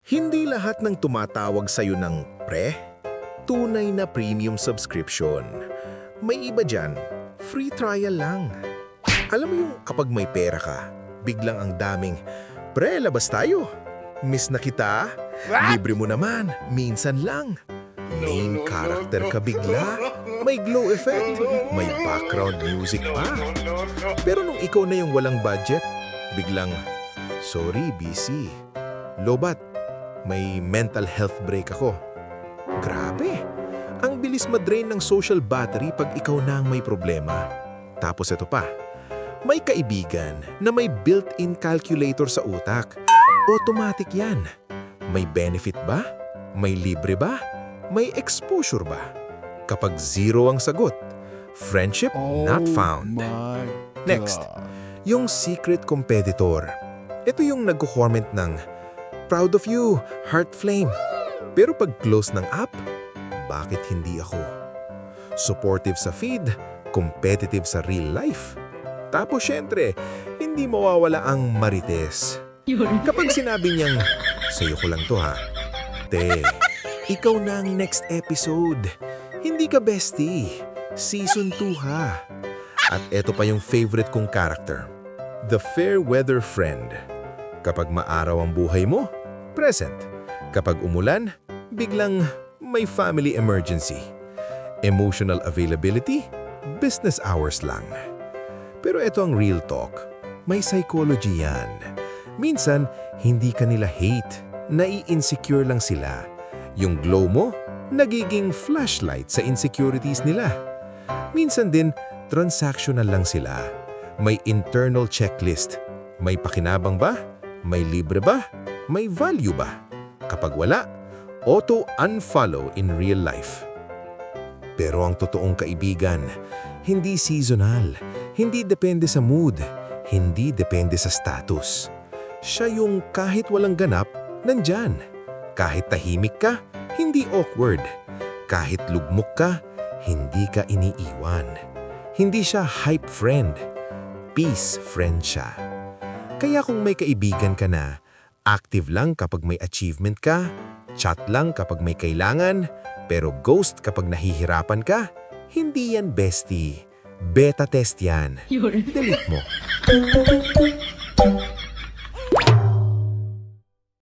Hindi lahat ng tumatawag sa'yo ng pre, tunay na premium subscription. May iba dyan, free trial lang. Alam mo yung kapag may pera ka, biglang ang daming, pre, labas tayo. Miss na kita, libre mo naman, minsan lang. Main character ka bigla, may glow effect, may background music pa. Pero nung ikaw na yung walang budget, biglang, sorry, busy. Lobat, may mental health break ako. Grabe, ang bilis madrain ng social battery pag ikaw na ang may problema. Tapos ito pa, may kaibigan na may built-in calculator sa utak. Automatic yan. May benefit ba? May libre ba? May exposure ba? Kapag zero ang sagot, friendship not found. My Next, God. yung secret competitor. Ito yung nagko-comment ng, proud of you, heart flame. Pero pag close ng app, bakit hindi ako? Supportive sa feed, competitive sa real life. Tapos syempre, hindi mawawala ang marites. Kapag sinabi niyang, sa'yo ko lang to ha. Te, ikaw na ang next episode. Hindi ka bestie. Season 2 ha. At eto pa yung favorite kong character. The fair weather friend. Kapag maaraw ang buhay mo, present. Kapag umulan, biglang may family emergency. Emotional availability, business hours lang. Pero ito ang real talk. May psychology yan. Minsan, hindi ka nila hate. Nai-insecure lang sila. Yung glow mo, nagiging flashlight sa insecurities nila. Minsan din, transactional lang sila. May internal checklist. May pakinabang ba? May libre ba? May value ba? Kapag wala, auto-unfollow in real life. Pero ang totoong kaibigan, hindi seasonal, hindi depende sa mood, hindi depende sa status. Siya yung kahit walang ganap, nandyan. Kahit tahimik ka, hindi awkward. Kahit lugmok ka, hindi ka iniiwan. Hindi siya hype friend, peace friend siya. Kaya kung may kaibigan ka na, active lang kapag may achievement ka, chat lang kapag may kailangan, pero ghost kapag nahihirapan ka, hindi yan bestie. Beta test yan. Delete mo.